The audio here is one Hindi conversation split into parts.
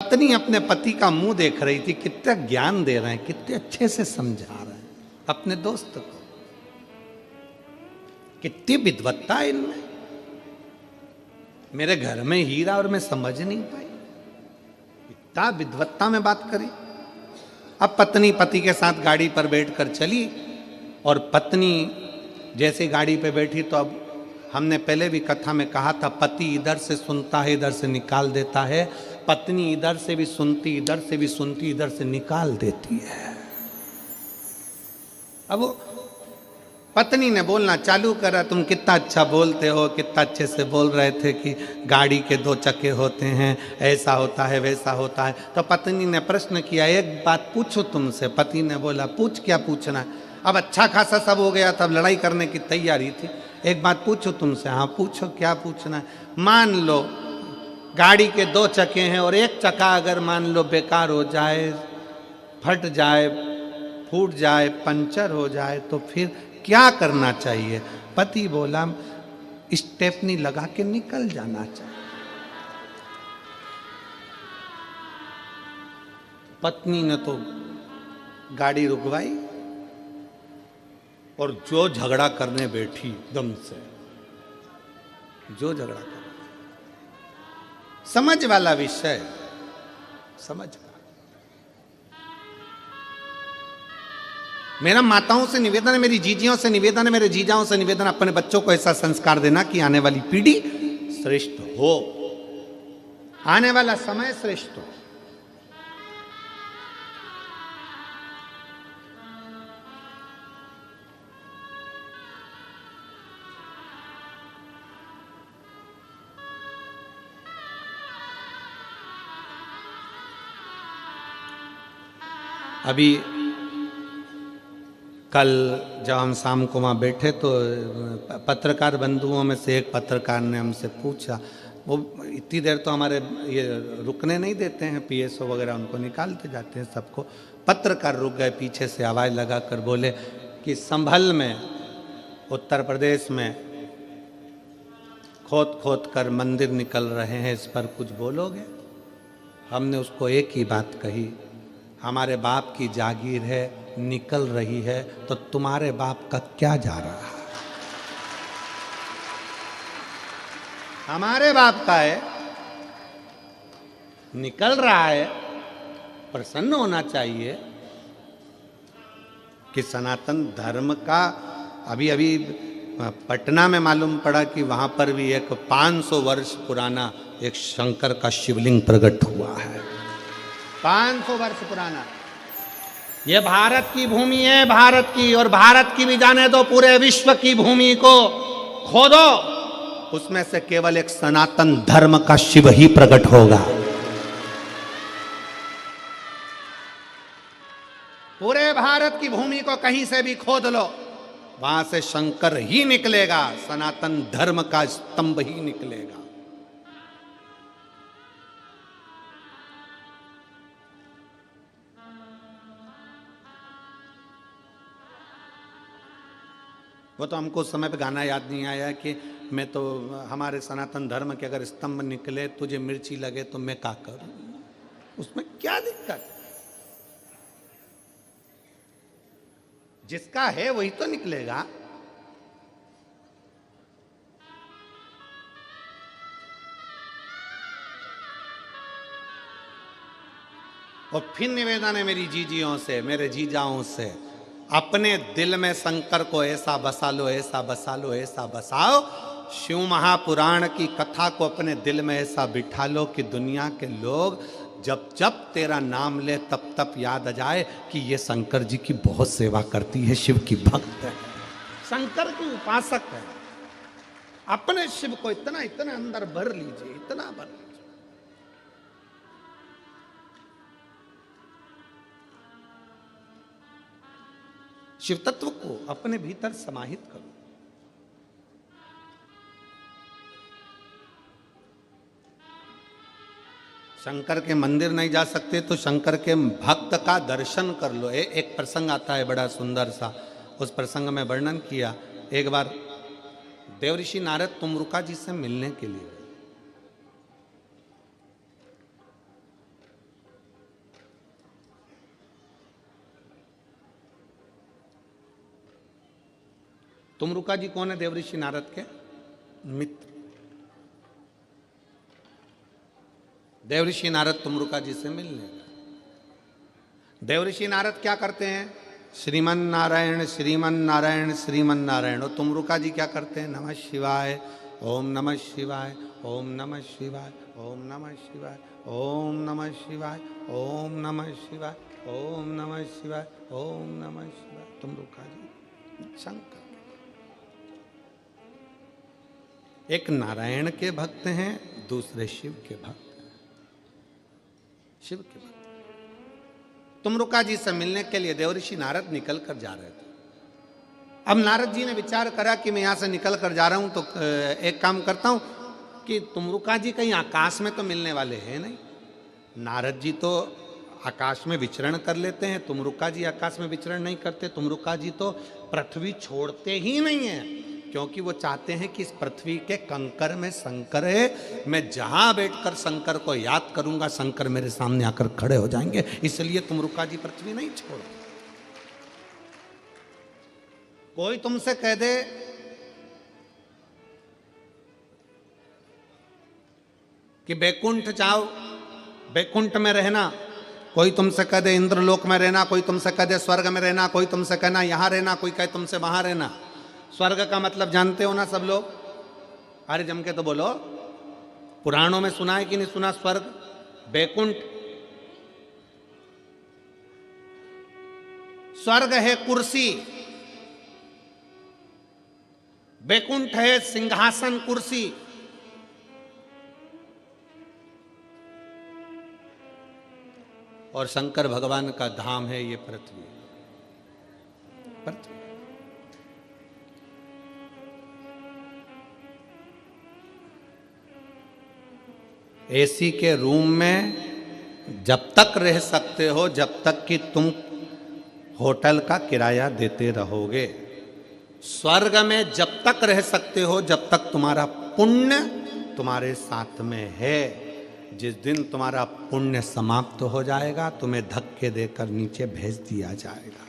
पत्नी अपने पति का मुंह देख रही थी, कितना ज्ञान दे रहे हैं, कितने अच्छे से समझा रहे हैं अपने दोस्त को, कितनी विद्वत्ता है इनमें। मेरे घर में हीरा और मैं समझ नहीं पाई, इतना विद्वत्ता में बात करी। अब पत्नी पति के साथ गाड़ी पर बैठकर चली, और पत्नी जैसे गाड़ी पे बैठी तो अब हमने पहले भी कथा में कहा था, पति इधर से सुनता है इधर से निकाल देता है, पत्नी इधर से भी सुनती इधर से भी सुनती इधर से निकाल देती है। अब वो पत्नी ने बोलना चालू करा, तुम कितना अच्छा बोलते हो, कितना अच्छे से बोल रहे थे कि गाड़ी के 2 चक्के होते हैं, ऐसा होता है वैसा होता है। तो पत्नी ने प्रश्न किया, एक बात पूछो तुमसे। पति ने बोला, पूछ, क्या पूछना है। अब अच्छा खासा सब हो गया था, अब लड़ाई करने की तैयारी थी। एक बात पूछो तुमसे। हाँ पूछो, क्या पूछना है। मान लो गाड़ी के 2 चक्के हैं और एक चक्का अगर मान लो बेकार हो जाए, फट जाए, फूट जाए, पंचर हो जाए, तो फिर क्या करना चाहिए। पति बोला, स्टेपनी लगा के निकल जाना चाहिए। पत्नी ने तो गाड़ी रुकवाई और जो झगड़ा करने बैठी, दम से जो झगड़ा कर, समझ वाला विषय, समझ का। मेरा माताओं से निवेदन है, मेरी जीजियों से निवेदन है, मेरे जीजाओं से निवेदन, अपने बच्चों को ऐसा संस्कार देना कि आने वाली पीढ़ी श्रेष्ठ हो, आने वाला समय श्रेष्ठ हो। अभी कल जब हम शाम को वहाँ बैठे तो पत्रकार बंधुओं में से एक पत्रकार ने हमसे पूछा, वो इतनी देर तो हमारे ये रुकने नहीं देते हैं, पीएसओ वगैरह उनको निकालते जाते हैं सबको। पत्रकार रुक गए, पीछे से आवाज़ लगा कर बोले कि संभल में उत्तर प्रदेश में खोद खोद कर मंदिर निकल रहे हैं, इस पर कुछ बोलोगे। हमने उसको एक ही बात कही, हमारे बाप की जागीर है, निकल रही है, तो तुम्हारे बाप का क्या जा रहा है। हमारे बाप का है, निकल रहा है, प्रसन्न होना चाहिए कि सनातन धर्म का। अभी अभी पटना में मालूम पड़ा कि वहां पर भी एक 500 वर्ष पुराना एक शंकर का शिवलिंग प्रकट हुआ है, 500 वर्ष पुराना। ये भारत की भूमि है, भारत की, और भारत की भी जाने दो, पूरे विश्व की भूमि को खोदो, उसमें से केवल एक सनातन धर्म का शिव ही प्रकट होगा। पूरे भारत की भूमि को कहीं से भी खोद लो, वहां से शंकर ही निकलेगा, सनातन धर्म का स्तंभ ही निकलेगा। वो तो हमको उस समय पे गाना याद नहीं आया कि मैं तो, हमारे सनातन धर्म के अगर स्तंभ निकले, तुझे मिर्ची लगे तो मैं क्या करूं, उसमें क्या दिक्कत। जिसका है वही तो निकलेगा। और फिर निवेदन है मेरी जीजियों से, मेरे जीजाओं से, अपने दिल में शंकर को ऐसा बसा लो, ऐसा बसा लो, ऐसा बसाओ, शिव महापुराण की कथा को अपने दिल में ऐसा बिठा लो कि दुनिया के लोग जब जब तेरा नाम ले तब तब याद आ जाए कि ये शंकर जी की बहुत सेवा करती है, शिव की भक्त है, शंकर की उपासक है। अपने शिव को इतना इतना अंदर भर लीजिए, इतना भर लीजिए। शिव तत्व को अपने भीतर समाहित करो। शंकर के मंदिर नहीं जा सकते तो शंकर के भक्त का दर्शन कर लो। एक प्रसंग आता है बड़ा सुंदर सा, उस प्रसंग में वर्णन किया। एक बार देवऋषि नारद तुमरुका जी से मिलने के लिए, तुमरुका जी कौन है? देवऋषि नारद के मित्र। देवऋषि नारद तुमरुका जी से मिलने गए। देवऋषि नारद क्या करते हैं? श्रीमन नारायण श्रीमन नारायण श्रीमन नारायण। और तुमरुका जी क्या करते हैं? नमः शिवाय, ओम नमः शिवाय, ओम नमः शिवाय, ओम नमः शिवाय, ओम नमः शिवाय, ओम नमः शिवाय, ओम नमः शिवाय, ओम नमः शिवाय। तुमरुका जी शंकर, एक नारायण के भक्त हैं, दूसरे शिव के भक्त हैं, शिव के भक्त। तुमरुका जी से मिलने के लिए देवऋषि नारद निकल कर जा रहे थे। अब नारद जी ने विचार करा कि मैं यहां से निकल कर जा रहा हूं, तो एक काम करता हूं कि तुमरुका जी कहीं आकाश में तो मिलने वाले हैं नहीं। नारद जी तो आकाश में विचरण कर लेते हैं, तुमरुका जी आकाश में विचरण नहीं करते। तुमरुका जी तो पृथ्वी छोड़ते ही नहीं है, क्योंकि वो चाहते हैं कि इस पृथ्वी के कंकर में शंकर है, मैं जहां बैठकर शंकर को याद करूंगा शंकर मेरे सामने आकर खड़े हो जाएंगे। इसलिए तुमरुका जी पृथ्वी नहीं छोड़ते। कोई तुमसे कह दे कि बैकुंठ जाओ, बैकुंठ में रहना, कोई तुमसे कह दे इंद्रलोक में रहना, कोई तुमसे कह दे स्वर्ग में रहना, कोई तुमसे कहना यहां रहना, कोई कहे तुमसे वहां रहना। स्वर्ग का मतलब जानते हो ना सब लोग? अरे जम के तो बोलो। पुराणों में सुना है कि नहीं सुना? स्वर्ग, बैकुंठ। स्वर्ग है कुर्सी, बैकुंठ है सिंहासन कुर्सी। और शंकर भगवान का धाम है ये पृथ्वी। पृथ्वी एसी के रूम में जब तक रह सकते हो, जब तक कि तुम होटल का किराया देते रहोगे। स्वर्ग में जब तक रह सकते हो जब तक तुम्हारा पुण्य तुम्हारे साथ में है। जिस दिन तुम्हारा पुण्य समाप्त हो जाएगा तुम्हें धक्के देकर नीचे भेज दिया जाएगा।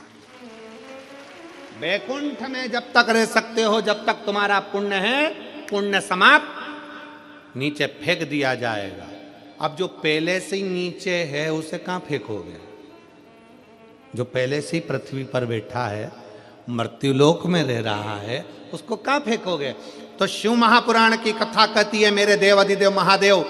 बैकुंठ में जब तक रह सकते हो जब तक तुम्हारा पुण्य है, पुण्य समाप्त, नीचे फेंक दिया जाएगा। अब जो पहले से ही नीचे है उसे कहां फेंकोगे? जो पहले से ही पृथ्वी पर बैठा है, मृत्युलोक में रह रहा है, उसको कहां फेंकोगे? तो शिव महापुराण की कथा कहती है मेरे देव अधिदेव महादेव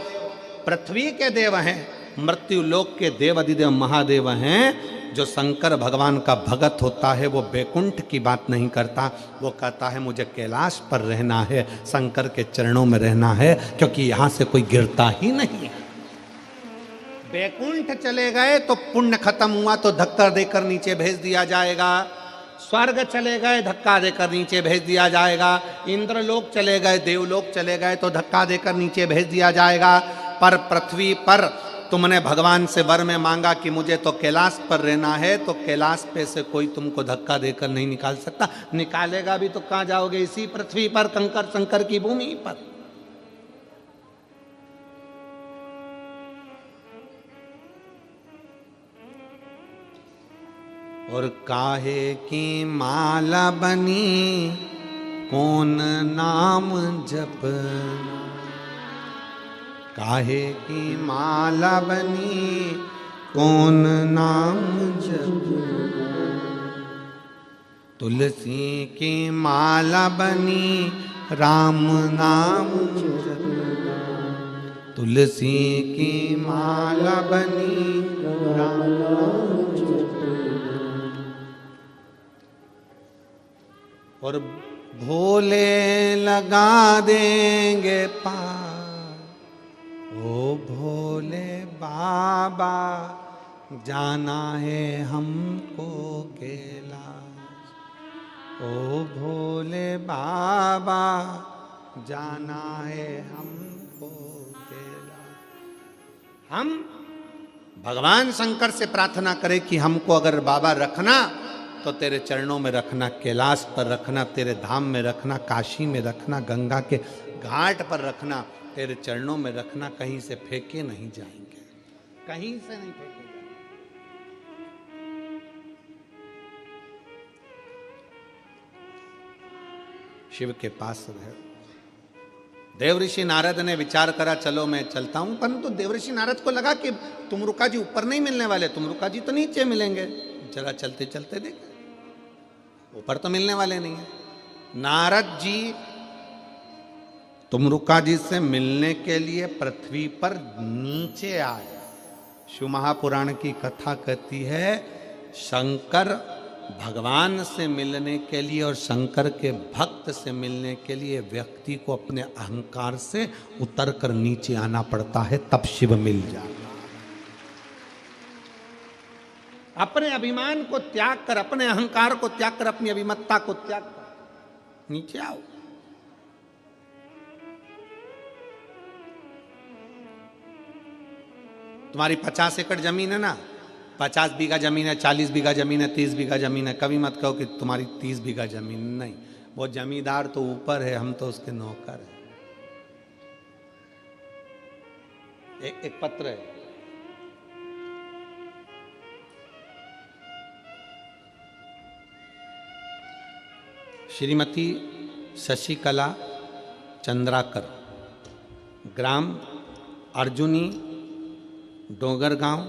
पृथ्वी के देव हैं, मृत्युलोक के देव अधिदेव महादेव हैं। जो शंकर भगवान का भगत होता है वो बैकुंठ की बात नहीं करता, वो कहता है मुझे कैलाश पर रहना है, शंकर के चरणों में रहना है, क्योंकि यहां से कोई गिरता ही नहीं है। बैकुंठ चले गए तो पुण्य खत्म हुआ तो धक्का देकर नीचे भेज दिया जाएगा। स्वर्ग चले गए धक्का देकर नीचे भेज दिया जाएगा। इंद्रलोक चले गए, देवलोक चले गए तो धक्का देकर नीचे भेज दिया जाएगा। पर पृथ्वी पर तुमने भगवान से वर में मांगा कि मुझे तो कैलाश पर रहना है, तो कैलाश पे से कोई तुमको धक्का देकर नहीं निकाल सकता। निकालेगा भी तो कहां जाओगे? इसी पृथ्वी पर, कंकर शंकर की भूमि पर। और काहे की माला बनी कौन नाम जपना, काहे की माला बनी कौन नाम जपना, तुलसी की माला बनी राम नाम जपना, तुलसी की माला बनी राम नाम जपना। और भोले लगा देंगे पार, ओ भोले बाबा जाना है हमको कैलाश, ओ भोले बाबा जाना है हमको कैलाश। हम भगवान शंकर से प्रार्थना करें कि हमको अगर बाबा रखना तो तेरे चरणों में रखना, कैलाश पर रखना, तेरे धाम में रखना, काशी में रखना, गंगा के घाट पर रखना, तेरे चरणों में रखना। कहीं से फेंके नहीं जाएंगे, कहीं से नहीं फेंके जाएंगे। शिव के पास रहे। देवऋषि नारद ने विचार करा चलो मैं चलता हूं, परंतु देवऋषि नारद को लगा कि तुमरुका जी ऊपर नहीं मिलने वाले, तुमरुका जी तो नीचे मिलेंगे, जरा चलते चलते देख, ऊपर तो मिलने वाले नहीं है। नारद जी तुमरुका जी से मिलने के लिए पृथ्वी पर नीचे आए। शिव महापुराण की कथा कहती है शंकर भगवान से मिलने के लिए और शंकर के भक्त से मिलने के लिए व्यक्ति को अपने अहंकार से उतर कर नीचे आना पड़ता है, तब शिव मिल जाता। अपने अभिमान को त्याग कर, अपने अहंकार को त्याग कर, अपनी अभिमत्ता को त्याग कर नीचे आओ। तुम्हारी 50 एकड़ जमीन है ना, 50 बीघा जमीन है, 40 बीघा जमीन है, 30 बीघा जमीन है, कभी मत कहो कि तुम्हारी 30 बीघा जमीन नहीं। वो जमींदार तो ऊपर है, हम तो उसके नौकर हैं। एक पत्र है, श्रीमती शशिकला चंद्राकर, ग्राम अर्जुनी, डोंगरगांव,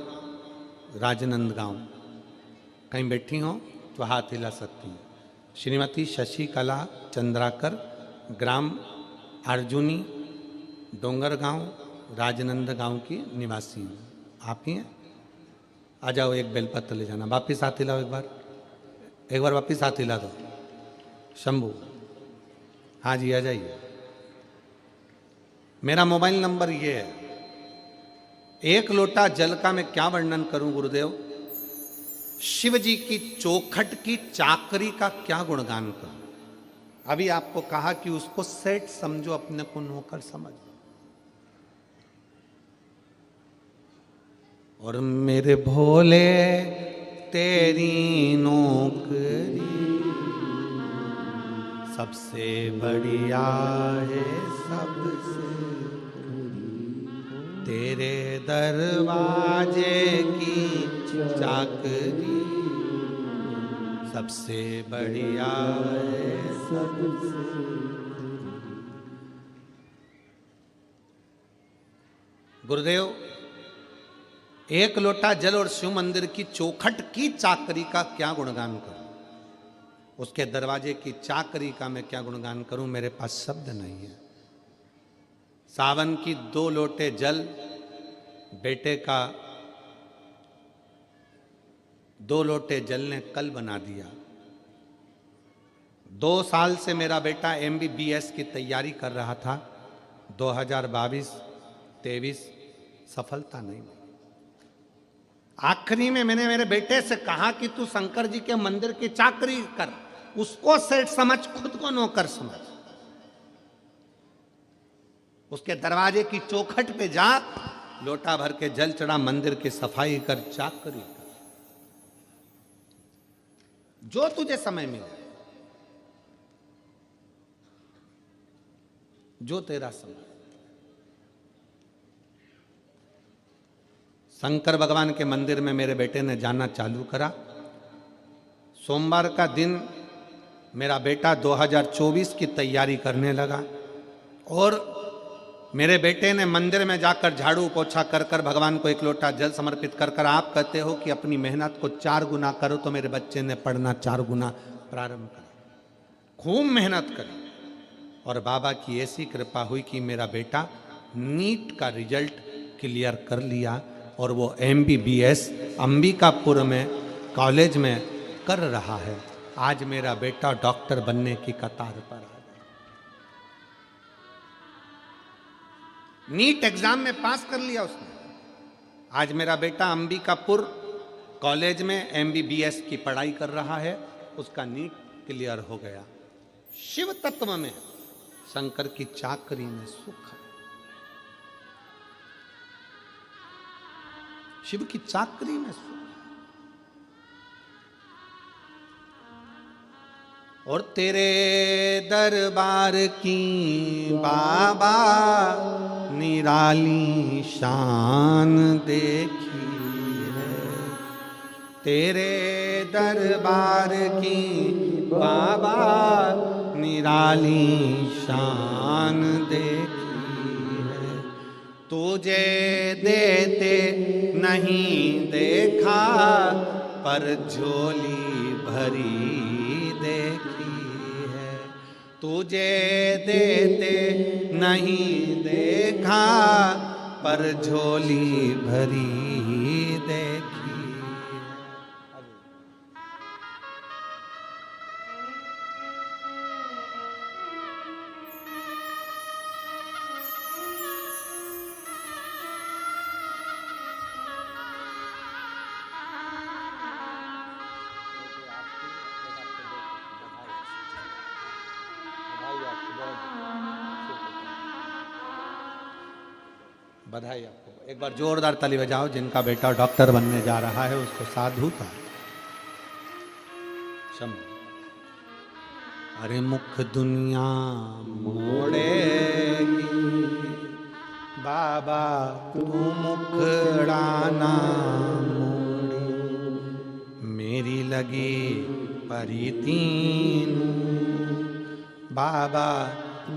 राजनंदगांव। कहीं बैठी हो तो हाथ हिला सकती हैं। श्रीमती शशिकला चंद्राकर, ग्राम अर्जुनी, डोंगरगांव, राजनंदगांव की निवासी हैं। आप ही हैं? आ जाओ, एक बेलपत्र ले जाना। वापिस हाथ हिलाओ, एक बार वापिस हाथ हिला दो। शंभू, हाँ जी, आ जाइए। मेरा मोबाइल नंबर ये है। एक लोटा जल का मैं क्या वर्णन करूं गुरुदेव, शिव जी की चौखट की चाकरी का क्या गुणगान करूं। अभी आपको कहा कि उसको सेठ समझो, अपने को नौकर समझो। और मेरे भोले तेरी नौकरी सबसे बढ़िया है, सबसे तेरे दरवाजे की चाकरी सबसे बढ़िया है, सबसे। गुरुदेव, एक लोटा जल और शिव मंदिर की चौखट की चाकरी का क्या गुणगान करूं, उसके दरवाजे की चाकरी का मैं क्या गुणगान करूं, मेरे पास शब्द नहीं है। सावन की 2 लोटे जल बेटे का 2 लोटे जल ने कल बना दिया। 2 साल से मेरा बेटा MBBS की तैयारी कर रहा था। 2022-23 सफलता नहीं मिली। आखिरी में मैंने मेरे बेटे से कहा कि तू शंकर जी के मंदिर की चाकरी कर, उसको सेठ समझ, खुद को नौकर समझ। उसके दरवाजे की चौखट पे जा, लोटा भर के जल चढ़ा, मंदिर की सफाई कर, चाकरी कर, जो तुझे समय मिले, जो तेरा समय। शंकर भगवान के मंदिर में मेरे बेटे ने जाना चालू करा। सोमवार का दिन मेरा बेटा 2024 की तैयारी करने लगा और मेरे बेटे ने मंदिर में जाकर झाड़ू पोछा कर कर भगवान को 1 लोटा जल समर्पित कर कर, आप कहते हो कि अपनी मेहनत को 4 गुना करो, तो मेरे बच्चे ने पढ़ना 4 गुना प्रारंभ करा, खूब मेहनत करी। और बाबा की ऐसी कृपा हुई कि मेरा बेटा नीट का रिजल्ट क्लियर कर लिया और वो MBBS अंबिकापुर में कॉलेज में कर रहा है। आज मेरा बेटा डॉक्टर बनने की कतार पर आ गया। नीट एग्जाम में पास कर लिया उसने। आज मेरा बेटा अंबिकापुर कॉलेज में MBBS की पढ़ाई कर रहा है, उसका नीट क्लियर हो गया। शिव तत्व में, शंकर की चाकरी में सुख है। शिव की चाकरी में सुख। और तेरे दरबार की बाबा निराली शान देखी है, तेरे दरबार की बाबा निराली शान देखी है। तुझे देते नहीं देखा, पर झोली भरी देखी है। तुझे देते नहीं देखा, पर झोली भरी देखी। बधाई आपको। एक बार जोरदार ताली बजाओ जिनका बेटा डॉक्टर बनने जा रहा है, उसको साधुता। अरे मुख दुनिया मोड़ेगी, बाबा तू मुखड़ाना मोड़ी। मेरी लगी परितीन, बाबा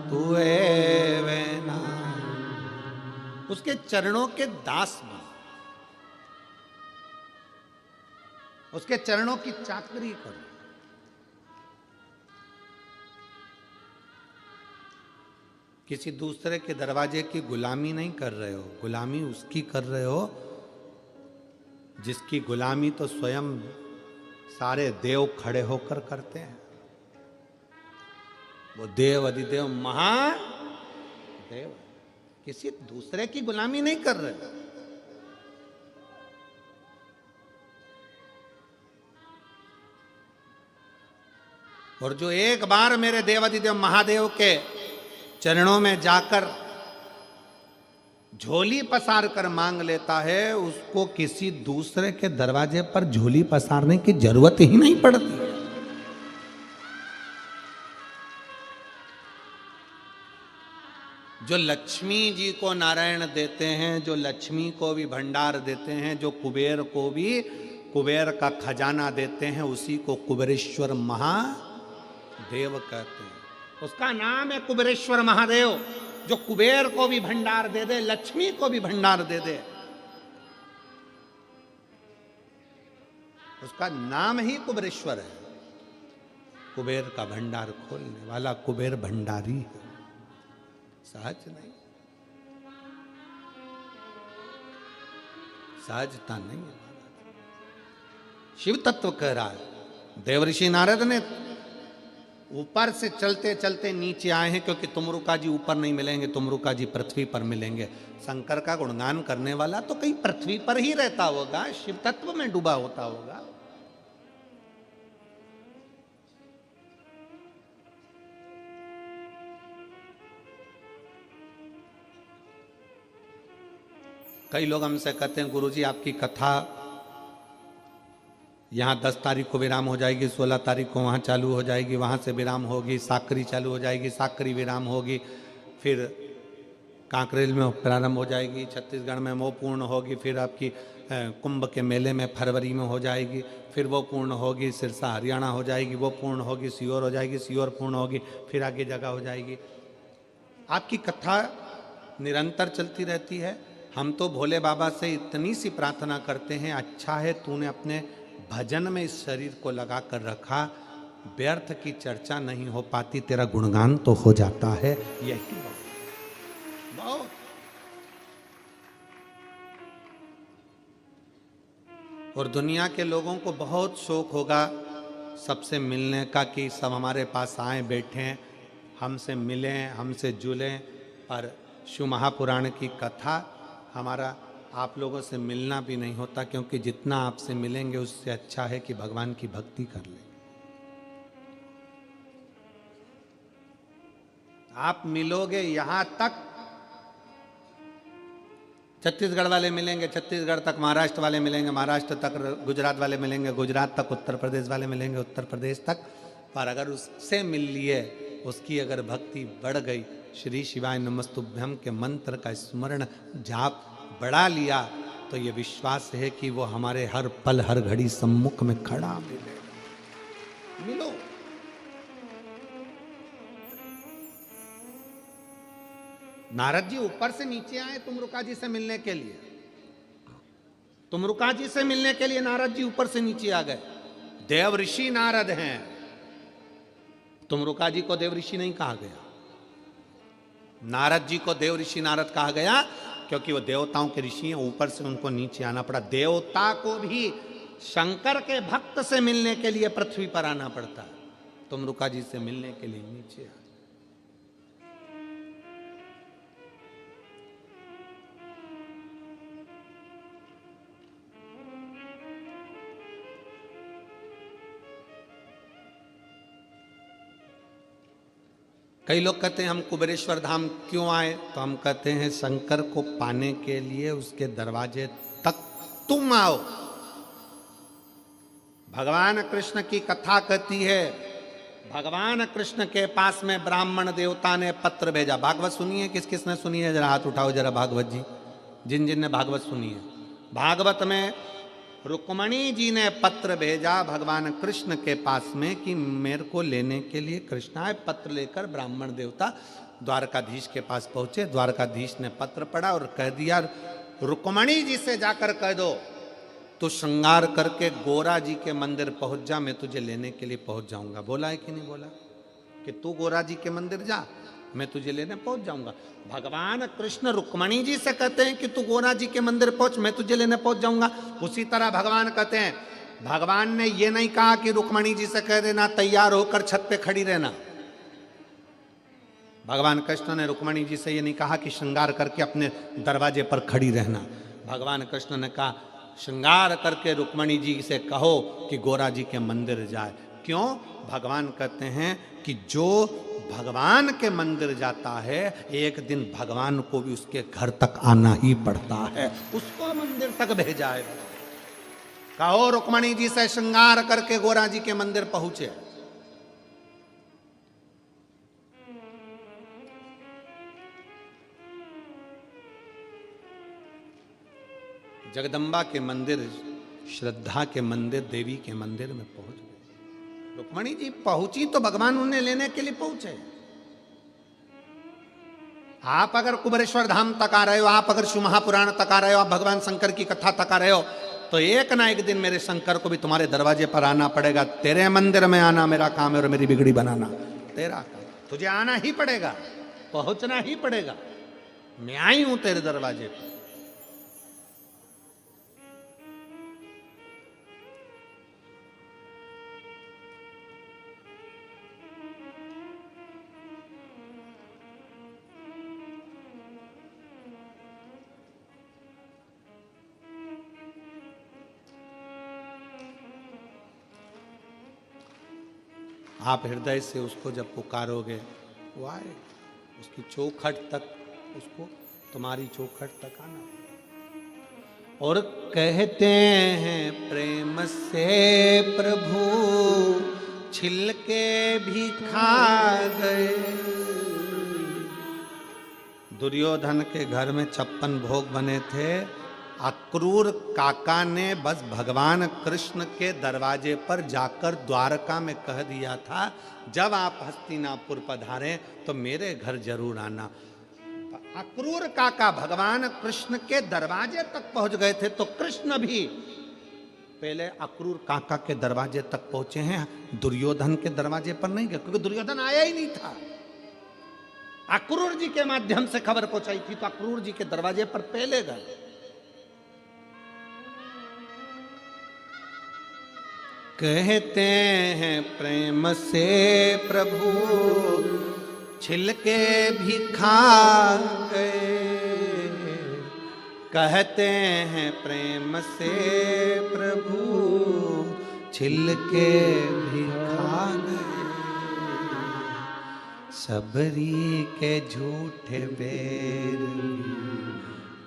तू वेना। उसके चरणों के दास बन, उसके चरणों की चाकरी करो। किसी दूसरे के दरवाजे की गुलामी नहीं कर रहे हो, गुलामी उसकी कर रहे हो जिसकी गुलामी तो स्वयं सारे देव खड़े होकर करते हैं। वो देव अधिदेव महादेव, किसी दूसरे की गुलामी नहीं कर रहे। और जो एक बार मेरे देवाधिदेव महादेव के चरणों में जाकर झोली पसार कर मांग लेता है, उसको किसी दूसरे के दरवाजे पर झोली पसारने की जरूरत ही नहीं पड़ती। जो लक्ष्मी जी को नारायण देते हैं, जो लक्ष्मी को भी भंडार देते हैं, जो कुबेर को भी कुबेर का खजाना देते हैं, उसी को कुबेरेश्वर महादेव कहते हैं। उसका नाम है कुबेरेश्वर महादेव, जो कुबेर को भी भंडार दे दे, लक्ष्मी को भी भंडार दे दे। उसका नाम ही कुबेरेश्वर है। कुबेर का भंडार खोलने वाला कुबेर भंडारी है, सहज नहीं, सहजता नहीं है। शिव तत्व कह रहा है। देवऋषि नारद ने ऊपर से चलते चलते नीचे आए हैं, क्योंकि तुमरुका जी ऊपर नहीं मिलेंगे, तुमरुका जी पृथ्वी पर मिलेंगे। शंकर का गुणगान करने वाला तो कहीं पृथ्वी पर ही रहता होगा, शिव तत्व में डूबा होता होगा। कई लोग हमसे कहते हैं गुरुजी आपकी कथा यहाँ 10 तारीख को विराम हो जाएगी, 16 तारीख को वहाँ चालू हो जाएगी, वहाँ से विराम होगी, साकरी चालू हो जाएगी, साकरी विराम होगी, फिर कांकरेल में प्रारंभ हो जाएगी, छत्तीसगढ़ में वो पूर्ण होगी, फिर आपकी कुंभ के मेले में फरवरी में हो जाएगी, फिर वो पूर्ण होगी, सिरसा हरियाणा हो जाएगी, वो पूर्ण होगी, सीहोर हो जाएगी, सीहोर पूर्ण होगी, फिर आगे जगह हो जाएगी। आपकी कथा निरंतर चलती रहती है। हम तो भोले बाबा से इतनी सी प्रार्थना करते हैं, अच्छा है तूने अपने भजन में इस शरीर को लगा कर रखा, व्यर्थ की चर्चा नहीं हो पाती, तेरा गुणगान तो हो जाता है। यही बहुत। और दुनिया के लोगों को बहुत शौक होगा सबसे मिलने का, कि सब हमारे पास आए बैठें, हमसे मिलें, हमसे जुलें। पर शिव महापुराण की कथा हमारा आप लोगों से मिलना भी नहीं होता, क्योंकि जितना आपसे मिलेंगे उससे अच्छा है कि भगवान की भक्ति कर लें। आप मिलोगे यहां तक, छत्तीसगढ़ वाले मिलेंगे, छत्तीसगढ़ तक महाराष्ट्र वाले मिलेंगे, महाराष्ट्र तक गुजरात वाले मिलेंगे, गुजरात तक उत्तर प्रदेश वाले मिलेंगे, उत्तर प्रदेश तक। पर अगर उससे मिल लिए, उसकी अगर भक्ति बढ़ गई, श्री शिवाय नमस्तुभ्यम के मंत्र का स्मरण जाप बढ़ा लिया, तो ये विश्वास है कि वो हमारे हर पल हर घड़ी सम्मुख में खड़ा मिले। मिलो। नारद जी ऊपर से नीचे आए तुमरुका जी से मिलने के लिए। तुमरुका जी से मिलने के लिए नारद जी ऊपर से नीचे आ गए। देव ऋषि नारद हैं, तुमरुका जी को देव ऋषि नहीं कहा गया। नारद जी को देव ऋषि नारद कहा गया क्योंकि वो देवताओं के ऋषि हैं, ऊपर से उनको नीचे आना पड़ा। देवता को भी शंकर के भक्त से मिलने के लिए पृथ्वी पर आना पड़ता है, तुमरुका जी से मिलने के लिए नीचे आ। कई लोग कहते हैं हम कुबेरेश्वर धाम क्यों आए, तो हम कहते हैं शंकर को पाने के लिए उसके दरवाजे तक तुम आओ। भगवान कृष्ण की कथा कहती है, भगवान कृष्ण के पास में ब्राह्मण देवता ने पत्र भेजा। भागवत सुनिए, किस किस ने सुनी है, जरा हाथ उठाओ जरा भागवत जी, जिन जिन ने भागवत सुनी है। भागवत में रुक्मणी जी ने पत्र भेजा भगवान कृष्ण के पास में कि मेरे को लेने के लिए कृष्ण आए। पत्र लेकर ब्राह्मण देवता द्वारकाधीश के पास पहुंचे। द्वारकाधीश ने पत्र पढ़ा और कह दिया, रुक्मणी जी से जाकर कह दो तू श्रृंगार करके गोरा जी के मंदिर पहुंच जा, मैं तुझे लेने के लिए पहुंच जाऊंगा। बोला है कि नहीं बोला कि तू गोरा जी के मंदिर जा, मैं तुझे लेने पहुंच जाऊंगा। भगवान कृष्ण रुक्मणी जी से कहते हैं कि तू गोरा जी के मंदिर पहुंच, मैं तुझे लेने पहुंच जाऊंगा। उसी तरह भगवान कहते हैं, भगवान ने ये नहीं कहा कि रुक्मणी जी से कह देना तैयार होकर छत पे खड़ी रहना। भगवान कृष्ण ने रुक्मणी जी से ये नहीं कहा कि श्रृंगार करके अपने दरवाजे पर खड़ी रहना। भगवान कृष्ण ने कहा श्रृंगार करके रुक्मणी जी से कहो कि गोरा जी के मंदिर जाए। क्यों? भगवान कहते हैं कि जो भगवान के मंदिर जाता है एक दिन भगवान को भी उसके घर तक आना ही पड़ता है, उसको मंदिर तक भेजा है। कहो रुक्मणी जी से श्रृंगार करके गोरा जी के मंदिर पहुंचे। जगदम्बा के मंदिर, श्रद्धा के मंदिर, देवी के मंदिर में पहुंच गए। रुक्मणी जी पहुंची तो भगवान उन्हें लेने के लिए पहुंचे। आप अगर कुबेरेश्वर धाम तक आ रहे हो, आप अगर शिव महापुराण तक आ रहे हो, आप भगवान शंकर की कथा तक आ रहे हो, तो एक ना एक दिन मेरे शंकर को भी तुम्हारे दरवाजे पर आना पड़ेगा। तेरे मंदिर में आना मेरा काम है और मेरी बिगड़ी बनाना तेरा काम। तुझे आना ही पड़ेगा, पहुंचना ही पड़ेगा। मैं आई हूं तेरे दरवाजे पर। आप हृदय से उसको जब पुकारोगे वो आए, उसकी चौखट तक, उसको तुम्हारी चौखट तक आना। और कहते हैं प्रेम से प्रभु छिलके भी खा गए। दुर्योधन के घर में 56 भोग बने थे। अक्रूर काका ने बस भगवान कृष्ण के दरवाजे पर जाकर द्वारका में कह दिया था, जब आप हस्तिनापुर पधारें तो मेरे घर जरूर आना। अक्रूर काका भगवान कृष्ण के दरवाजे तक पहुंच गए थे, तो कृष्ण भी पहले अक्रूर काका के दरवाजे तक पहुंचे हैं, दुर्योधन के दरवाजे पर नहीं गए, क्योंकि दुर्योधन आया ही नहीं था। अक्रूर जी के माध्यम से खबर पहुंचाई थी, तो अक्रूर जी के दरवाजे पर पहले गए। कहते हैं प्रेम से प्रभु छिलके भी खा गए। कहते हैं प्रेम से प्रभु छिलके भी खा गए। सबरी के झूठे बेर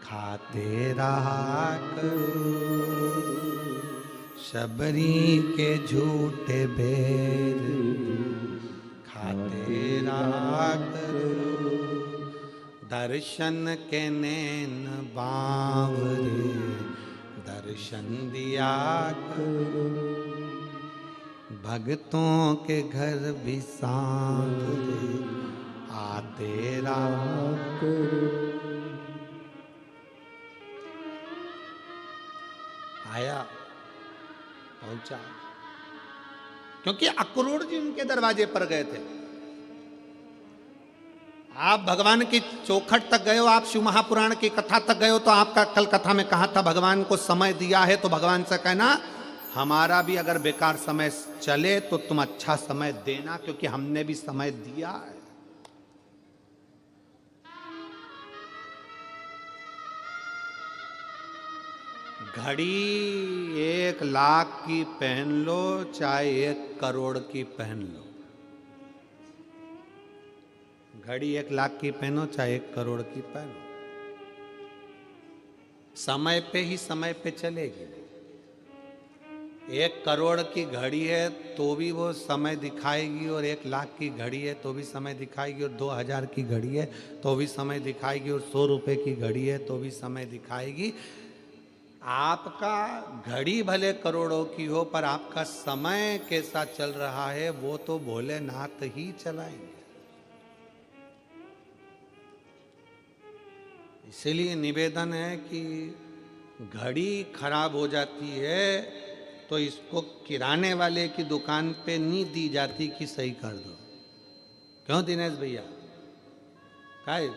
खाते रहा करो। सबरी के झूठे बेर खाते रहा करो। दर्शन के नैन बावरे दर्शन दिया करो। भक्तों के घर भी सांवरे तेरा आया, पहुंचा, क्योंकि अक्रूर जी उनके दरवाजे पर गए थे। आप भगवान की चौखट तक गए हो, आप शिव महापुराण की कथा तक गए हो, तो आपका कल कथा में कहा था भगवान को समय दिया है, तो भगवान से कहना हमारा भी अगर बेकार समय चले तो तुम अच्छा समय देना, क्योंकि हमने भी समय दिया है। घड़ी 1,00,000 की पहन लो चाहे 1 करोड़ की पहन लो, घड़ी 1,00,000 की पहनो चाहे 1 करोड़ की पहनो, समय पे ही समय पे चलेगी। 1 करोड़ की घड़ी है तो भी वो समय दिखाएगी, और 1,00,000 की घड़ी है तो भी समय दिखाएगी, और 2,000 की घड़ी है तो भी समय दिखाएगी, और 100 रुपए की घड़ी है तो भी समय दिखाएगी। आपका घड़ी भले करोड़ों की हो, पर आपका समय कैसा चल रहा है वो तो भोलेनाथ ही चलाएंगे। इसीलिए निवेदन है कि घड़ी खराब हो जाती है तो इसको किराने वाले की दुकान पे नहीं दी जाती कि सही कर दो। क्यों दिनेश भैया, काय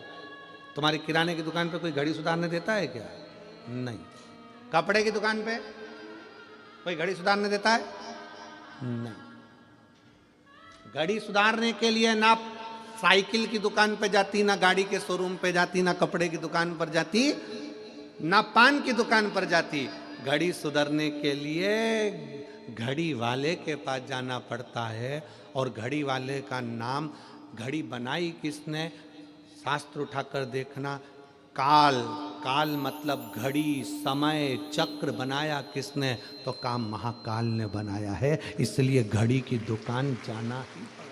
तुम्हारी किराने की दुकान पे कोई घड़ी सुधारने देता है क्या? नहीं। कपड़े की दुकान पे कोई घड़ी सुधारने देता है? नहीं। घड़ी सुधारने के लिए ना साइकिल की दुकान पे जाती, ना गाड़ी के शोरूम पे जाती, ना कपड़े की दुकान पर जाती, ना पान की दुकान पर जाती। घड़ी सुधरने के लिए घड़ी वाले के पास जाना पड़ता है, और घड़ी वाले का नाम, घड़ी बनाई किसने, शास्त्र उठाकर देखना, काल, काल मतलब घड़ी, समय, चक्र बनाया किसने, तो काम महाकाल ने बनाया है। इसलिए घड़ी की दुकान जाना ही पड़ता।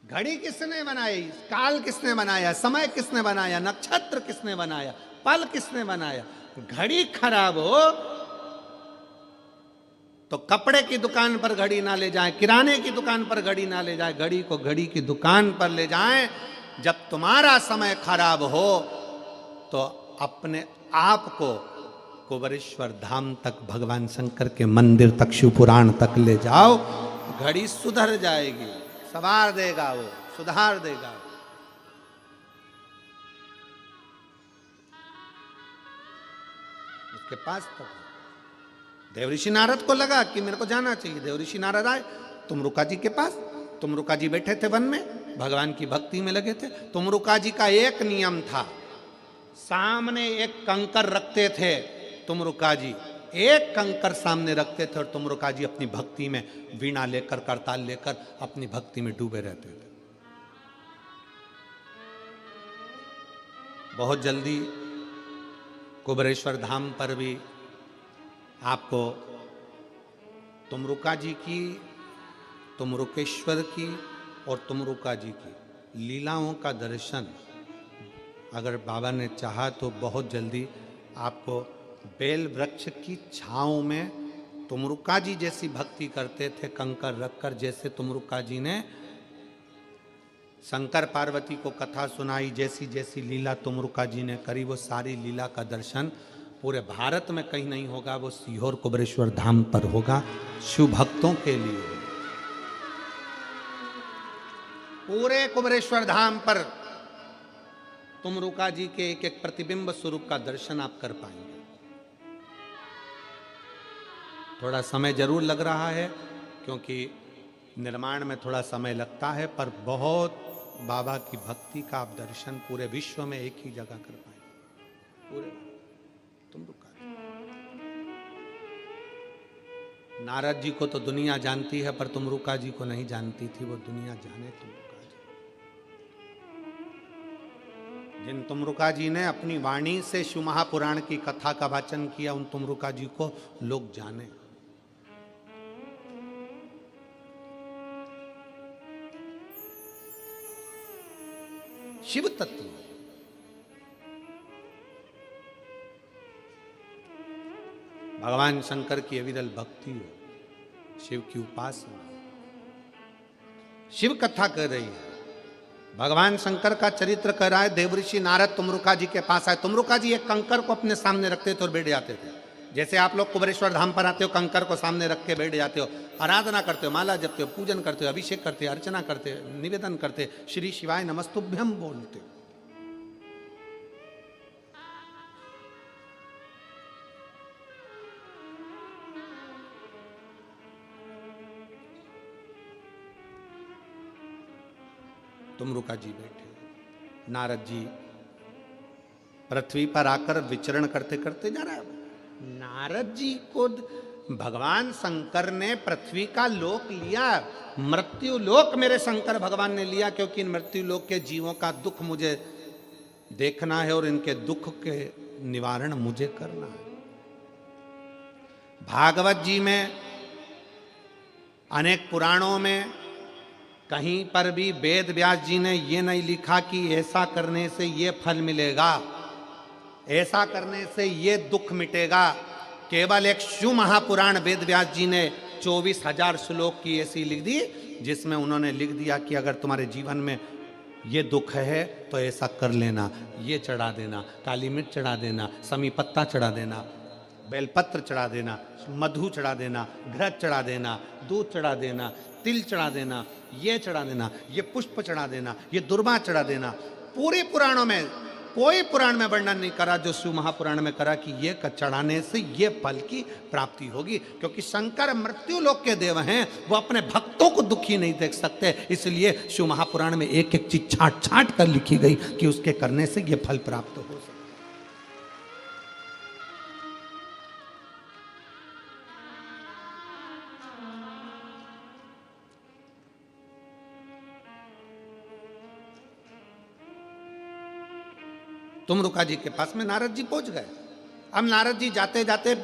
घड़ी किसने बनाई, काल किसने बनाया, समय किसने बनाया, नक्षत्र किसने बनाया, पल किसने बनाया। घड़ी खराब हो तो कपड़े की दुकान पर घड़ी ना ले जाएं, किराने की दुकान पर घड़ी ना ले जाएं, घड़ी को घड़ी की दुकान पर ले जाएं। जब तुम्हारा समय खराब हो तो अपने आप को कुबेरेश्वर धाम तक, भगवान शंकर के मंदिर तक, शिव पुराण तक ले जाओ, घड़ी सुधर जाएगी, संवार देगा, वो सुधार देगा। उसके पास तक देवऋषि नारद को लगा कि मेरे को जाना चाहिए। देवऋषि नारद आए तुमरुका जी के पास। तुमरुका जी बैठे थे वन में, भगवान की भक्ति में लगे थे। तुमरुका जी का एक नियम था, सामने एक कंकर रखते थे तुमरुका जी, एक कंकर सामने रखते थे, और तुमरुका जी अपनी भक्ति में वीणा लेकर, करताल लेकर अपनी भक्ति में डूबे रहते थे। बहुत जल्दी कुबेरेश्वर धाम पर भी आपको तुमरुका जी की, तुमरुकेश्वर की और तुमरुका जी की लीलाओं का दर्शन अगर बाबा ने चाहा तो बहुत जल्दी आपको बेल वृक्ष की छांव में, तुमरुका जी जैसी भक्ति करते थे कंकर रखकर, जैसे तुमरुका जी ने शंकर पार्वती को कथा सुनाई, जैसी जैसी लीला तुमरुका जी ने करी, वो सारी लीला का दर्शन पूरे भारत में कहीं नहीं होगा, वो सीहोर कुबेरेश्वर धाम पर होगा, शिव भक्तों के लिए। पूरे कुबेरेश्वर धाम पर तुमरुका जी के एक एक प्रतिबिंब स्वरूप का दर्शन आप कर पाएंगे। थोड़ा समय जरूर लग रहा है, क्योंकि निर्माण में थोड़ा समय लगता है, पर बहुत बाबा की भक्ति का आप दर्शन पूरे विश्व में एक ही जगह कर पाएंगे। पूरे तुमरुका नारद जी को तो दुनिया जानती है, पर तुमरुका जी को नहीं जानती थी, वो दुनिया जाने तुमरुका जी। जिन तुमरुका जी ने अपनी वाणी से शिव महापुराण की कथा का वाचन किया, उन तुमरुका जी को लोग जाने। शिव तत्व, भगवान शंकर की अविरल भक्ति हो, शिव की उपासना, शिव कथा कर रही है, भगवान शंकर का चरित्र कर रहा है। देवऋषि नारद तुमरुका जी के पास आए। तुमरुका जी एक कंकर को अपने सामने रखते थे और बैठ जाते थे। जैसे आप लोग कुबेरेश्वर धाम पर आते हो, कंकर को सामने रख के बैठ जाते हो, आराधना करते हो, माला जपते हो, पूजन करते हो, अभिषेक करते हो, अर्चना करते हो, निवेदन करते हो, श्री शिवाय नमस्तुभ्यम बोलते हो। तुमरुका जी बैठे, नारद जी पृथ्वी पर आकर विचरण करते करते जा रहा है। नारद जी को भगवान शंकर ने पृथ्वी का लोक लिया, मृत्यु लोक मेरे शंकर भगवान ने लिया, क्योंकि इन मृत्यु लोक के जीवों का दुख मुझे देखना है और इनके दुख के निवारण मुझे करना है। भागवत जी में, अनेक पुराणों में कहीं पर भी वेद व्यास जी ने ये नहीं लिखा कि ऐसा करने से ये फल मिलेगा, ऐसा करने से ये दुख मिटेगा। केवल एक शिव महापुराण वेद व्यास जी ने 24,000 श्लोक की ऐसी लिख दी, जिसमें उन्होंने लिख दिया कि अगर तुम्हारे जीवन में ये दुख है तो ऐसा कर लेना, ये चढ़ा देना, काली मिर्च चढ़ा देना, समी पत्ता चढ़ा देना, बेलपत्र चढ़ा देना, मधु चढ़ा देना, घृत चढ़ा देना, दूध चढ़ा देना, तिल चढ़ा देना, ये चढ़ा देना, ये पुष्प चढ़ा देना, ये दुर्वा चढ़ा देना। पूरे पुराणों में कोई पुराण में वर्णन नहीं करा जो शिव महापुराण में करा कि ये चढ़ाने से ये फल की प्राप्ति होगी, क्योंकि शंकर मृत्यु लोक के देव हैं, वो अपने भक्तों को दुखी नहीं देख सकते। इसलिए शिव महापुराण में एक एक चीज छांट छांट कर लिखी गई कि उसके करने से ये फल प्राप्त हो सकता। तुमरुका जी के पास में नारद जी पहुंच गए। अब नारद जी जाते जाते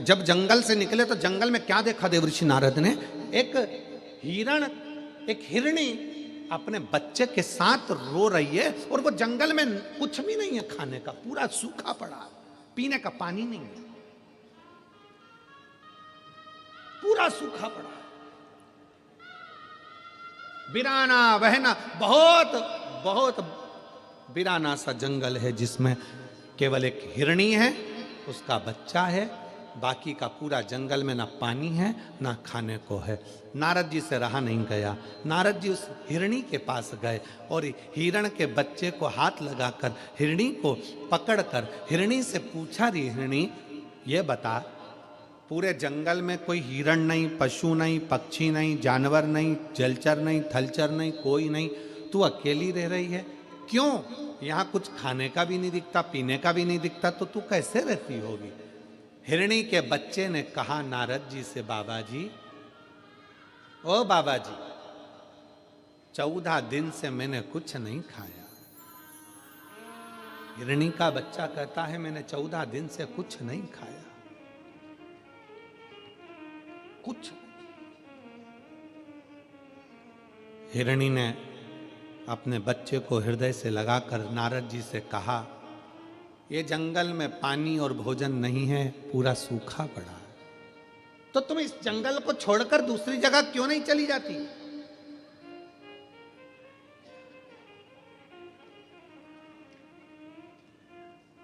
जब जंगल से निकले तो जंगल में क्या देखा देवऋषि नारद ने? एक हिरण, एक हिरणी अपने बच्चे के साथ रो रही है, और वो जंगल में कुछ भी नहीं है खाने का, पूरा सूखा पड़ा, पीने का पानी नहीं है, पूरा सूखा पड़ा, बिराना बहना, बहुत बहुत बिराना सा जंगल है, जिसमें केवल एक हिरणी है, उसका बच्चा है, बाकी का पूरा जंगल में ना पानी है ना खाने को है। नारद जी से रहा नहीं गया। नारद जी उस हिरणी के पास गए और हिरण के बच्चे को हाथ लगाकर, हिरणी को पकड़कर हिरणी से पूछा, री हिरणी ये बता, पूरे जंगल में कोई हिरण नहीं, पशु नहीं, पक्षी नहीं, जानवर नहीं, जलचर नहीं, थलचर नहीं, कोई नहीं, तू अकेली रह रही है, क्यों? यहाँ कुछ खाने का भी नहीं दिखता, पीने का भी नहीं दिखता, तो तू कैसे रहती होगी? हिरणी के बच्चे ने कहा नारद जी से, बाबा जी, ओ बाबा जी, 14 दिन से मैंने कुछ नहीं खाया। हिरणी का बच्चा कहता है, मैंने 14 दिन से कुछ नहीं खाया, कुछ। हिरणी ने अपने बच्चे को हृदय से लगाकर नारद जी से कहा, ये जंगल में पानी और भोजन नहीं है, पूरा सूखा पड़ा है, तो तुम इस जंगल को छोड़कर दूसरी जगह क्यों नहीं चली जाती?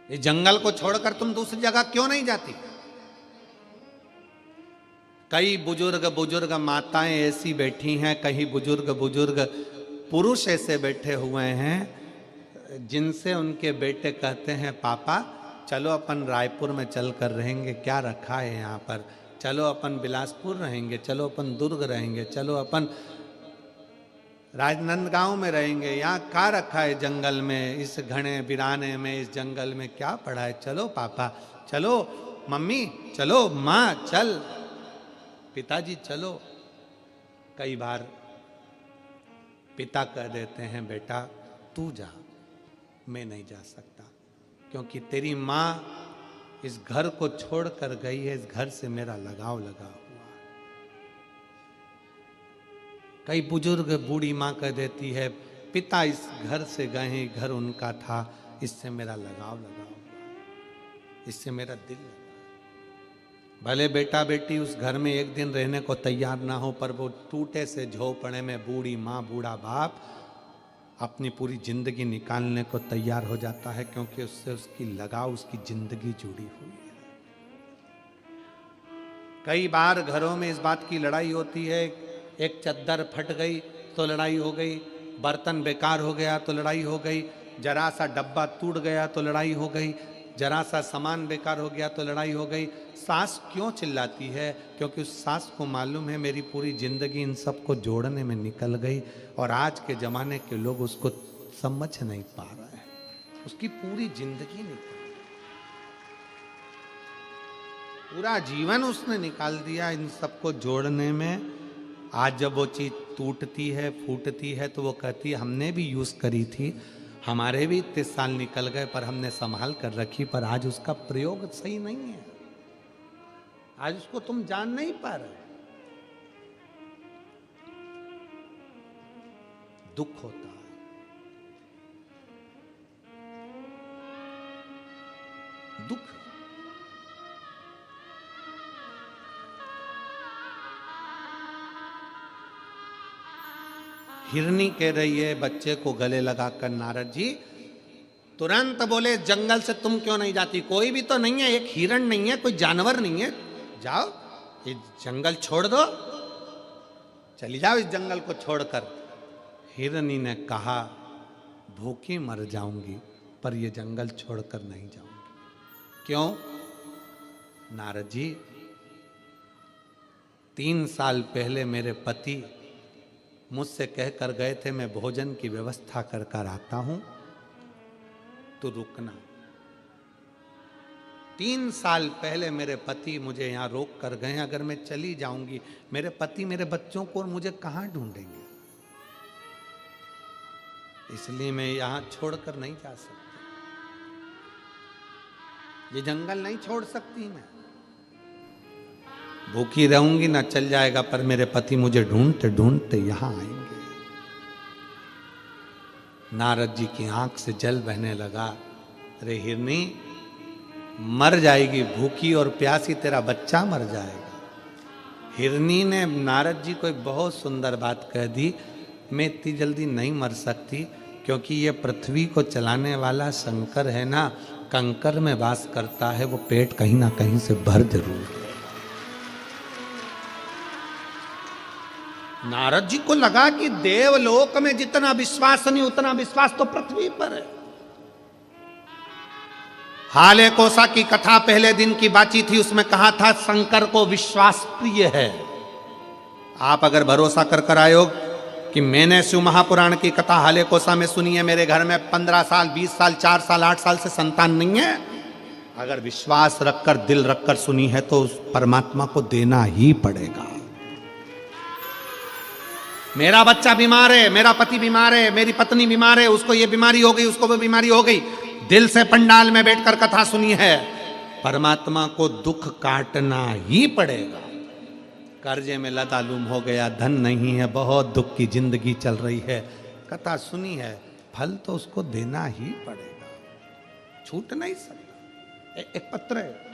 इस जंगल को छोड़कर तुम दूसरी जगह क्यों नहीं जाती? कई बुजुर्ग माताएं ऐसी बैठी हैं, कई बुजुर्ग पुरुष ऐसे बैठे हुए हैं, जिनसे उनके बेटे कहते हैं, पापा चलो अपन रायपुर में चल कर रहेंगे, क्या रखा है यहाँ पर, चलो अपन बिलासपुर रहेंगे, चलो अपन दुर्ग रहेंगे, चलो अपन राजनांदगांव में रहेंगे, यहाँ क्या रखा है जंगल में, इस घने बिराने में, इस जंगल में क्या पड़ा है, चलो पापा, चलो मम्मी, चलो माँ, चल पिताजी चलो। कई बार पिता कह देते हैं, बेटा तू जा, मैं नहीं जा सकता, क्योंकि तेरी माँ इस घर को छोड़कर गई है, इस घर से मेरा लगाव लगा हुआ है। कई बुजुर्ग बूढ़ी माँ कह देती है, पिता इस घर से गए हैं, घर उनका था, इससे मेरा लगाव लगा हुआ है, इससे मेरा दिल लगा। भले बेटा बेटी उस घर में एक दिन रहने को तैयार ना हो, पर वो टूटे से झोपड़े में बूढ़ी माँ बूढ़ा बाप अपनी पूरी जिंदगी निकालने को तैयार हो जाता है, क्योंकि उससे उसकी लगाव, उसकी जिंदगी जुड़ी हुई है। कई बार घरों में इस बात की लड़ाई होती है, एक चद्दर फट गई तो लड़ाई हो गई, बर्तन बेकार हो गया तो लड़ाई हो गई, जरा सा डब्बा टूट गया तो लड़ाई हो गई, जरा सा सामान बेकार हो गया तो लड़ाई हो गई। सास क्यों चिल्लाती है? क्योंकि उस सास को मालूम है मेरी पूरी जिंदगी इन सबको जोड़ने में निकल गई, और आज के जमाने के लोग उसको समझ नहीं पा रहे हैं। उसकी पूरी जिंदगी निकल, पूरा जीवन उसने निकाल दिया इन सबको जोड़ने में। आज जब वो चीज टूटती है, फूटती है, तो वो कहती है हमने भी यूज करी थी, हमारे भी इतने साल निकल गए, पर हमने संभाल कर रखी, पर आज उसका प्रयोग सही नहीं है, आज उसको तुम जान नहीं पा रहे। दुख होता है, दुख। हिरनी कह रही है बच्चे को गले लगाकर, नारद जी तुरंत बोले जंगल से तुम क्यों नहीं जाती? कोई भी तो नहीं है, एक हिरण नहीं है, कोई जानवर नहीं है, जाओ ये जंगल छोड़ दो, चली जाओ इस जंगल को छोड़कर। हिरनी ने कहा भूखी मर जाऊंगी, पर ये जंगल छोड़कर नहीं जाऊंगी। क्यों? नारद जी 3 साल पहले मेरे पति मुझसे कहकर गए थे मैं भोजन की व्यवस्था कर कर आता हूं, तो रुकना। 3 साल पहले मेरे पति मुझे यहां रोक कर गए, अगर मैं चली जाऊंगी मेरे पति मेरे बच्चों को और मुझे कहां ढूंढेंगे? इसलिए मैं यहां छोड़कर नहीं जा सकती, ये जंगल नहीं छोड़ सकती मैं। भूखी रहूंगी ना चल जाएगा, पर मेरे पति मुझे ढूंढते ढूंढते यहां आएंगे। नारद जी की आंख से जल बहने लगा। अरे हिरनी मर जाएगी भूखी और प्यासी, तेरा बच्चा मर जाएगा। हिरनी ने नारद जी को एक बहुत सुंदर बात कह दी, मैं इतनी जल्दी नहीं मर सकती, क्योंकि ये पृथ्वी को चलाने वाला शंकर है ना, कंकर में वास करता है, वो पेट कहीं ना कहीं से भर जरूर है। नारद जी को लगा कि देवलोक में जितना विश्वास नहीं उतना विश्वास तो पृथ्वी पर है। हाले कोसा की कथा पहले दिन की बाची थी, उसमें कहा था शंकर को विश्वास प्रिय है। आप अगर भरोसा कर कर आए हो कि मैंने शिव महापुराण की कथा हाले कोसा में सुनी है, मेरे घर में 15 साल 20 साल 4 साल 8 साल से संतान नहीं है, अगर विश्वास रखकर दिल रखकर सुनी है तो उस परमात्मा को देना ही पड़ेगा। मेरा बच्चा बीमार है, मेरा पति बीमार है, मेरी पत्नी बीमार है, उसको ये बीमारी हो गई, उसको वो बीमारी हो गई, दिल से पंडाल में बैठकर कथा सुनी है, परमात्मा को दुख काटना ही पड़ेगा। कर्जे में लतालूम हो गया, धन नहीं है, बहुत दुख की जिंदगी चल रही है, कथा सुनी है, फल तो उसको देना ही पड़ेगा, छूट नहीं सकता। एक पत्र है,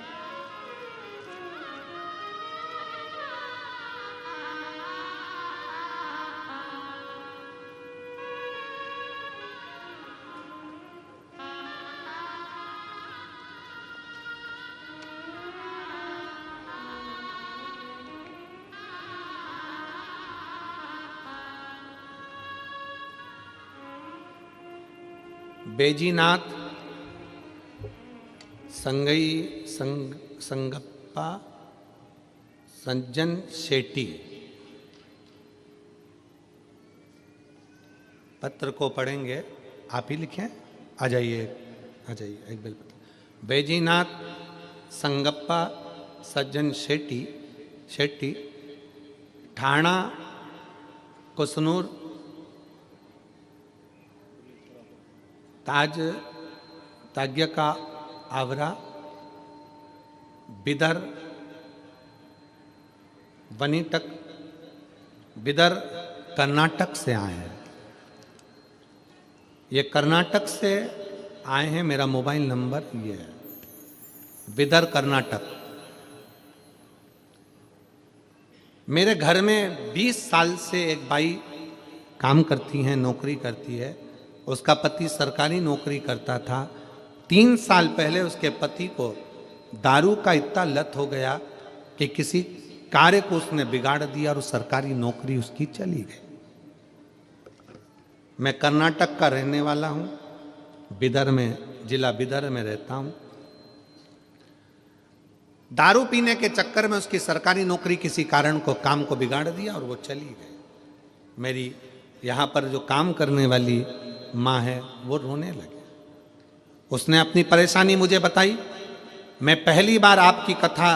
बेजीनाथ संगई संगप्पा सज्जन शेट्टी। पत्र को पढ़ेंगे, आप ही लिखें। आ जाइए एक बिल पत्र। बेजीनाथ संगप्पा सज्जन शेट्टी ठाणा कुसनूर ताग्य का आवरा बिदर वनीटक बिदर कर्नाटक से आए हैं। ये कर्नाटक से आए हैं, मेरा मोबाइल नंबर ये है, बिदर कर्नाटक। मेरे घर में 20 साल से एक बाई काम करती हैं, नौकरी करती है। उसका पति सरकारी नौकरी करता था। 3 साल पहले उसके पति को दारू का इतना लत हो गया कि किसी कार्य को उसने बिगाड़ दिया और सरकारी नौकरी उसकी चली गई। मैं कर्नाटक का रहने वाला हूं, बिदर में, जिला बिदर में रहता हूं। दारू पीने के चक्कर में उसकी सरकारी नौकरी किसी कारण को काम को बिगाड़ दिया और वो चली गई। मेरी यहाँ पर जो काम करने वाली माँ है वो रोने लगी। उसने अपनी परेशानी मुझे बताई। मैं पहली बार आपकी कथा,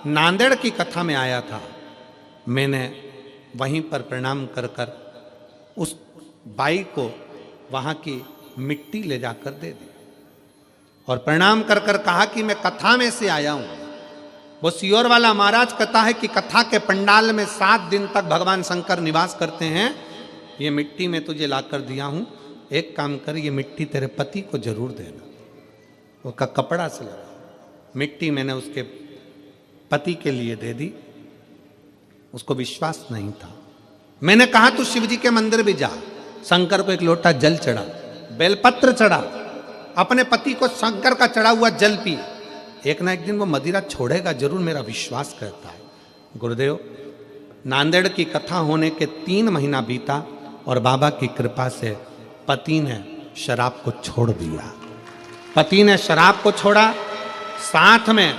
नांदेड़ की कथा में आया था। मैंने वहीं पर प्रणाम कर कर उस बाई को वहाँ की मिट्टी ले जाकर दे दी और प्रणाम कर कर कहा कि मैं कथा में से आया हूँ। वो सियोर वाला महाराज कहता है कि कथा के पंडाल में 7 दिन तक भगवान शंकर निवास करते हैं। ये मिट्टी मैं तुझे लाकर दिया हूँ, एक काम कर, ये मिट्टी तेरे पति को जरूर देना। उसका कपड़ा से लगा मिट्टी मैंने उसके पति के लिए दे दी। उसको विश्वास नहीं था। मैंने कहा तू शिव जी के मंदिर भी जा, शंकर को एक लोटा जल चढ़ा, बेलपत्र चढ़ा, अपने पति को शंकर का चढ़ा हुआ जल पी। एक ना एक दिन वो मदिरा छोड़ेगा जरूर, मेरा विश्वास करता है। गुरुदेव, नांदेड़ की कथा होने के 3 महीना बीता और बाबा की कृपा से पति ने शराब को छोड़ दिया। पति ने शराब को छोड़ा, साथ में